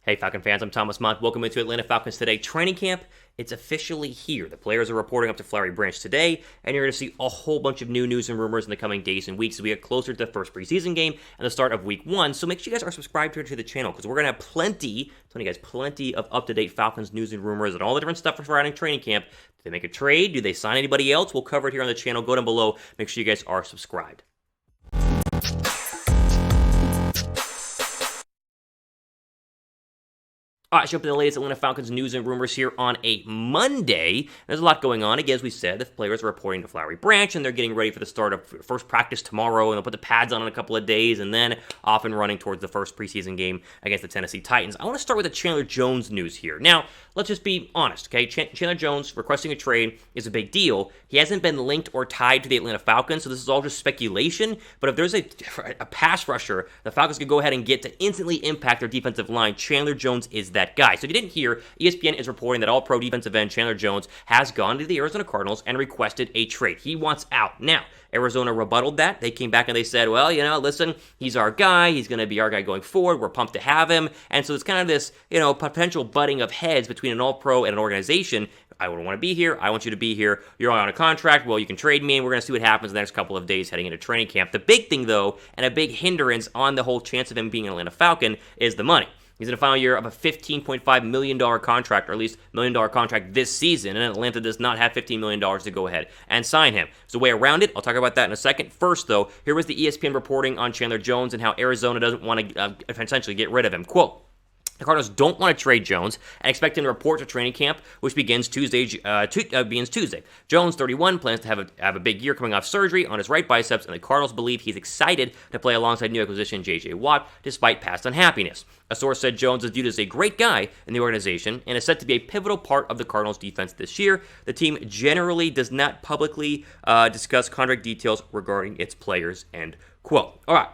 Hey Falcon fans, I'm Thomas Mott. Welcome into Atlanta Falcons Today training camp. It's officially here. The players are reporting up to Flowery Branch today, and you're going to see a whole bunch of new news and rumors in the coming days and weeks as we get closer to the first preseason game and the start of week 1. So make sure you guys are subscribed here to the channel because we're going to have plenty of up-to-date Falcons news and rumors and all the different stuff surrounding training camp. Do they make a trade? Do they sign anybody else? We'll cover it here on the channel. Go down below. Make sure you guys are subscribed. All right, show up to the latest Atlanta Falcons news and rumors here on a Monday. There's a lot going on. Again, as we said, the players are reporting to Flowery Branch, and they're getting ready for the start of first practice tomorrow, and they'll put the pads on in a couple of days, and then off and running towards the first preseason game against the Tennessee Titans. I want to start with the Chandler Jones news here. Now, let's just be honest, okay? Chandler Jones requesting a trade is a big deal. He hasn't been linked or tied to the Atlanta Falcons, so this is all just speculation, but if there's a pass rusher the Falcons could go ahead and get to instantly impact their defensive line, Chandler Jones is that guy. So if you didn't hear, ESPN is reporting that all-pro defensive end Chandler Jones has gone to the Arizona Cardinals and requested a trade. He wants out. Now, Arizona rebutted that. They came back and they said, well, listen, he's our guy. He's going to be our guy going forward. We're pumped to have him. And so it's kind of this, potential butting of heads between an all-pro and an organization. I would want to be here. I want you to be here. You're on a contract. Well, you can trade me, and we're going to see what happens in the next couple of days heading into training camp. The big thing, though, and a big hindrance on the whole chance of him being an Atlanta Falcon is the money. He's in the final year of a $15.5 million contract, or at least $1 million contract this season, and Atlanta does not have $15 million to go ahead and sign him. There's a way around it. I'll talk about that in a second. First, though, here was the ESPN reporting on Chandler Jones and how Arizona doesn't want to essentially get rid of him. Quote, the Cardinals don't want to trade Jones and expect him to report to training camp, which begins Tuesday. Jones, 31, plans to have a big year coming off surgery on his right biceps, and the Cardinals believe he's excited to play alongside new acquisition J.J. Watt, despite past unhappiness. A source said Jones is viewed as a great guy in the organization and is set to be a pivotal part of the Cardinals' defense this year. The team generally does not publicly discuss contract details regarding its players, end quote. All right.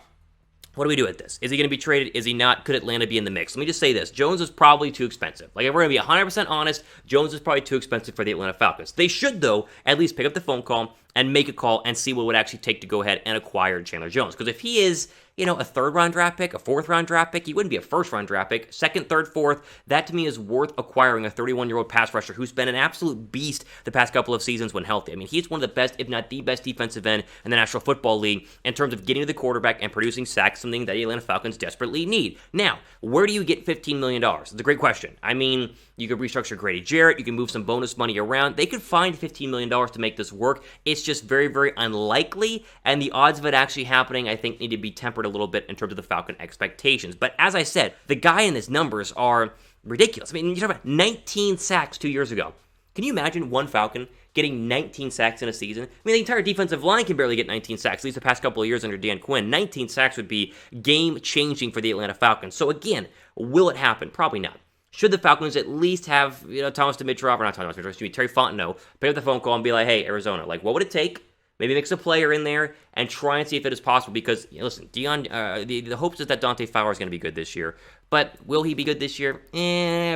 What do we do with this? Is he going to be traded? Is he not? Could Atlanta be in the mix? Let me just say this. Jones is probably too expensive. Like, if we're going to be 100% honest, Jones is probably too expensive for the Atlanta Falcons. They should, though, at least pick up the phone call and make a call and see what it would actually take to go ahead and acquire Chandler Jones. Because if he is, a third-round draft pick, a fourth-round draft pick, he wouldn't be a first-round draft pick. Second, third, fourth, that to me is worth acquiring a 31-year-old pass rusher who's been an absolute beast the past couple of seasons when healthy. I mean, he's one of the best, if not the best defensive end in the National Football League in terms of getting to the quarterback and producing sacks, something that the Atlanta Falcons desperately need. Now, where do you get $15 million? It's a great question. I mean, you could restructure Grady Jarrett. You can move some bonus money around. They could find $15 million to make this work. It's just very, very unlikely, and the odds of it actually happening, I think, need to be tempered a little bit in terms of the Falcon expectations. But as I said, the guy in his numbers are ridiculous. I mean, you're talking about 19 sacks 2 years ago. Can you imagine one Falcon getting 19 sacks in a season? I mean, the entire defensive line can barely get 19 sacks, at least the past couple of years under Dan Quinn. 19 sacks would be game-changing for the Atlanta Falcons. So again, will it happen? Probably not. Should the Falcons at least have, Terry Fontenot pick up the phone call and be like, hey, Arizona, like, what would it take? Maybe mix a player in there and try and see if it is possible because, listen, the hopes is that Dante Fowler is going to be good this year. But will he be good this year?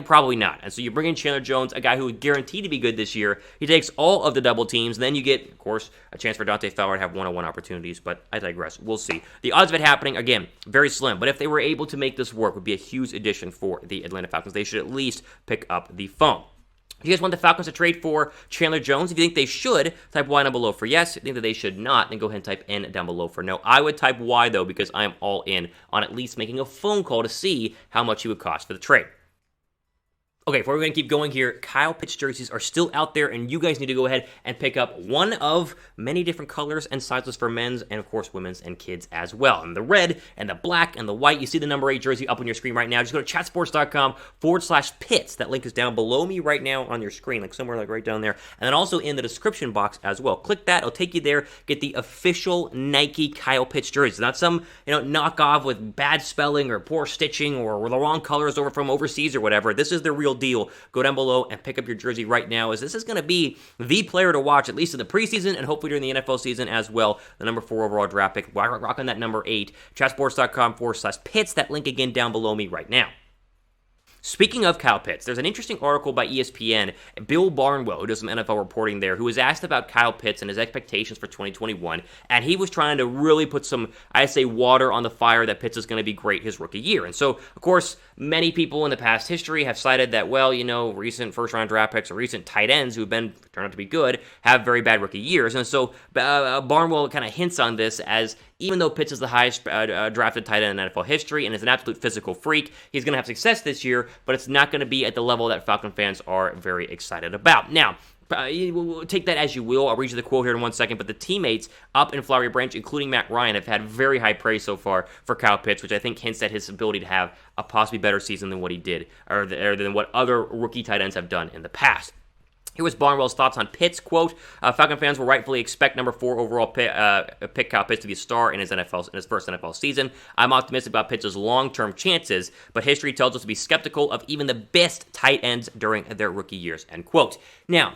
Probably not. And so you bring in Chandler Jones, a guy who is guaranteed to be good this year. He takes all of the double teams. And then you get, of course, a chance for Dante Fowler to have one-on-one opportunities. But I digress. We'll see. The odds of it happening, again, very slim. But if they were able to make this work, would be a huge addition for the Atlanta Falcons. They should at least pick up the phone. If you guys want the Falcons to trade for Chandler Jones, if you think they should, type Y down below for yes. If you think that they should not, then go ahead and type N down below for no. I would type Y, though, because I am all in on at least making a phone call to see how much he would cost for the trade. Okay, before we're going to keep going here, Kyle Pitts jerseys are still out there, and you guys need to go ahead and pick up one of many different colors and sizes for men's and, of course, women's and kids as well. And the red and the black and the white, you see the number 8 jersey up on your screen right now. Just go to chatsports.com/Pitts. That link is down below me right now on your screen, like somewhere like right down there. And then also in the description box as well. Click that. It'll take you there. Get the official Nike Kyle Pitts jersey. Not some, knockoff with bad spelling or poor stitching or the wrong colors over from overseas or whatever. This is the real deal. Go down below and pick up your jersey right now, as this is going to be the player to watch, at least in the preseason and hopefully during the NFL season as well. The number 4 overall draft pick, rocking that number 8. Chatsports.com/Pitts. That link again down below me right now. Speaking of Kyle Pitts, there's an interesting article by ESPN, Bill Barnwell, who does some NFL reporting there, who was asked about Kyle Pitts and his expectations for 2021, and he was trying to really put some, I say, water on the fire that Pitts is going to be great his rookie year. And so, of course, many people in the past history have cited that, well, recent first-round draft picks or recent tight ends who've turned out to be good have very bad rookie years. And so Barnwell kind of hints on this as even though Pitts is the highest drafted tight end in NFL history and is an absolute physical freak, he's going to have success this year, but it's not going to be at the level that Falcon fans are very excited about. Now, take that as you will. I'll read you the quote here in 1 second, but the teammates up in Flowery Branch, including Matt Ryan, have had very high praise so far for Kyle Pitts, which I think hints at his ability to have a possibly better season than what he did, or than what other rookie tight ends have done in the past. Here was Barnwell's thoughts on Pitts. Quote, Falcon fans will rightfully expect number 4 overall pick Kyle Pitts to be a star in his first NFL season. I'm optimistic about Pitts' long-term chances, but history tells us to be skeptical of even the best tight ends during their rookie years, end quote. Now,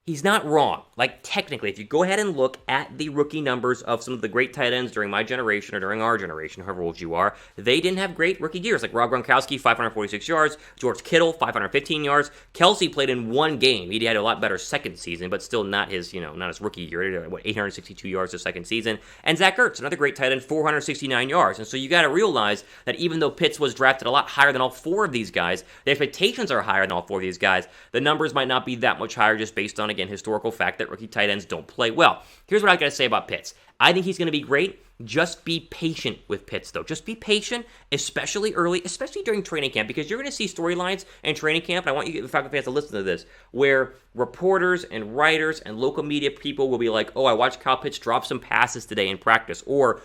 he's not wrong. Like, technically, if you go ahead and look at the rookie numbers of some of the great tight ends during my generation or during our generation, however old you are, they didn't have great rookie years. Like Rob Gronkowski, 546 yards. George Kittle, 515 yards. Kelsey played in one game. He had a lot better second season, but still not his rookie year. 862 yards his second season. And Zach Ertz, another great tight end, 469 yards. And so you got to realize that even though Pitts was drafted a lot higher than all 4 of these guys, the expectations are higher than all 4 of these guys. The numbers might not be that much higher just based on, again, historical fact that rookie tight ends don't play well. Here's what I got to say about Pitts. I think he's going to be great. Just be patient with Pitts, though. Just be patient, especially early, especially during training camp, because you're going to see storylines in training camp, and I want you, the Falcon fans, to listen to this, where reporters and writers and local media people will be like, oh, I watched Kyle Pitts drop some passes today in practice, or,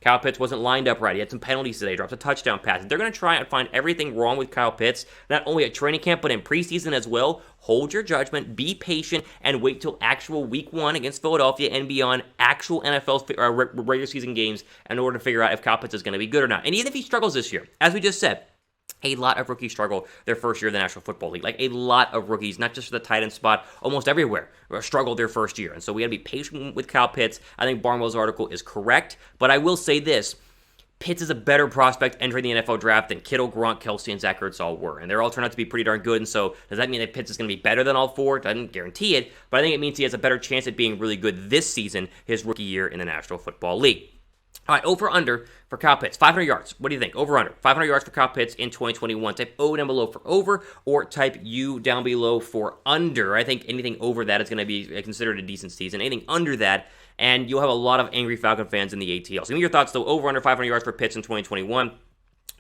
Kyle Pitts wasn't lined up right. He had some penalties today, dropped a touchdown pass. They're going to try and find everything wrong with Kyle Pitts, not only at training camp, but in preseason as well. Hold your judgment, be patient, and wait till actual week 1 against Philadelphia and beyond, actual NFL regular season games, in order to figure out if Kyle Pitts is going to be good or not. And even if he struggles this year, as we just said, a lot of rookies struggle their first year in the National Football League. Like, a lot of rookies, not just for the tight end spot, almost everywhere, struggle their first year. And so we got to be patient with Kyle Pitts. I think Barnwell's article is correct, but I will say this. Pitts is a better prospect entering the NFL draft than Kittle, Gronk, Kelsey, and Zach Ertz all were. And they're all turned out to be pretty darn good. And so does that mean that Pitts is going to be better than all 4? Doesn't guarantee it, but I think it means he has a better chance at being really good this season, his rookie year in the National Football League. All right, over-under for Kyle Pitts, 500 yards. What do you think? Over-under, 500 yards for Kyle Pitts in 2021. Type O down below for over, or type U down below for under. I think anything over that is going to be considered a decent season. Anything under that, and you'll have a lot of angry Falcon fans in the ATL. So give me your thoughts, though. Over-under 500 yards for Pitts in 2021.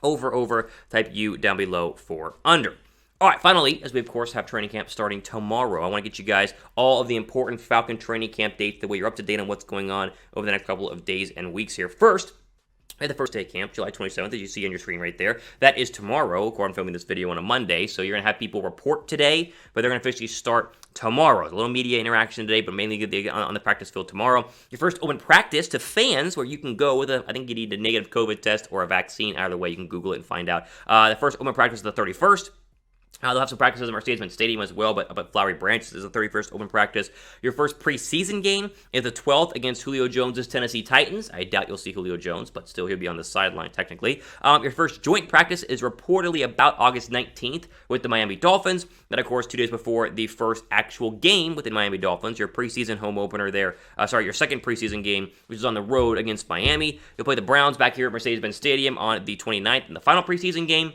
Over, type U down below for under. All right, finally, as we, of course, have training camp starting tomorrow, I want to get you guys all of the important Falcon training camp dates, the way you're up to date on what's going on over the next couple of days and weeks here. First, we have the first day of camp, July 27th, as you see on your screen right there. That is tomorrow. Of course, I'm filming this video on a Monday, so you're going to have people report today, but they're going to officially start tomorrow. A little media interaction today, but mainly on the practice field tomorrow. Your first open practice to fans, where you can go with I think you need a negative COVID test or a vaccine. Either way, you can Google it and find out. The first open practice is the 31st. They'll have some practices at Mercedes-Benz Stadium as well, but Flowery Branch is the 31st open practice. Your first preseason game is the 12th against Julio Jones' Tennessee Titans. I doubt you'll see Julio Jones, but still he'll be on the sideline technically. Your first joint practice is reportedly about August 19th with the Miami Dolphins. Then, of course, 2 days before the first actual game with the Miami Dolphins, your preseason home opener there. Your second preseason game, which is on the road against Miami. You'll play the Browns back here at Mercedes-Benz Stadium on the 29th in the final preseason game.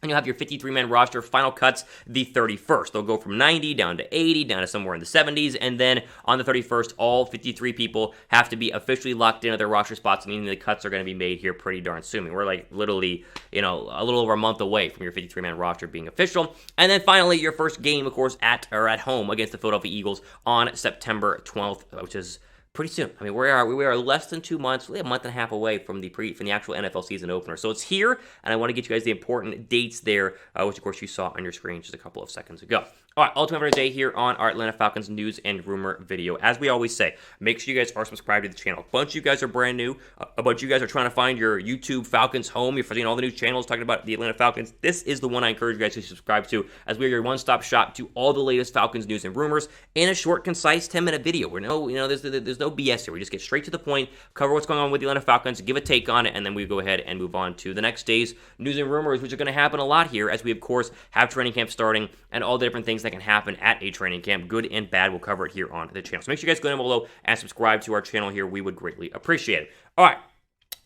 And you'll have your 53-man roster final cuts the 31st. They'll go from 90 down to 80, down to somewhere in the 70s. And then on the 31st, all 53 people have to be officially locked into their roster spots, meaning the cuts are going to be made here pretty darn soon. I mean, we're like literally, a little over a month away from your 53-man roster being official. And then finally, your first game, of course, at home against the Philadelphia Eagles on September 12th, which is pretty soon. I mean, we are less than 2 months, really a month and a half away from the actual NFL season opener. So it's here, and I want to get you guys the important dates there, which of course you saw on your screen just a couple of seconds ago. All right, Ultimate Day here on our Atlanta Falcons News and Rumor video. As we always say, make sure you guys are subscribed to the channel. A bunch of you guys are brand new. A bunch of you guys are trying to find your YouTube Falcons home. You're seeing all the new channels talking about the Atlanta Falcons. This is the one I encourage you guys to subscribe to, as we are your one-stop shop to all the latest Falcons news and rumors in a short, concise 10-minute video. There's no BS here. We just get straight to the point, cover what's going on with the Atlanta Falcons, give a take on it, and then we go ahead and move on to the next day's news and rumors, which are going to happen a lot here as we, of course, have training camp starting and all the different things that can happen at a training camp, good and bad. We'll cover it here on the channel. So make sure you guys go down below and subscribe to our channel here. We would greatly appreciate it. All right.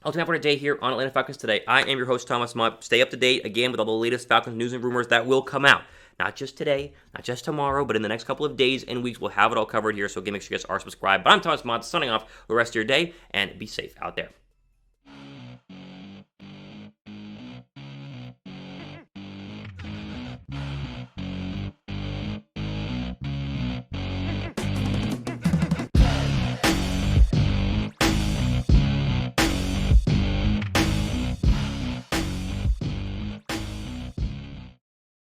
Ultimate for today here on Atlanta Falcons Today. I am your host, Thomas Mott. Stay up to date, again, with all the latest Falcons news and rumors that will come out. Not just today, not just tomorrow, but in the next couple of days and weeks, we'll have it all covered here. So again, make sure you guys are subscribed. But I'm Thomas Mott, signing off the rest of your day, and be safe out there.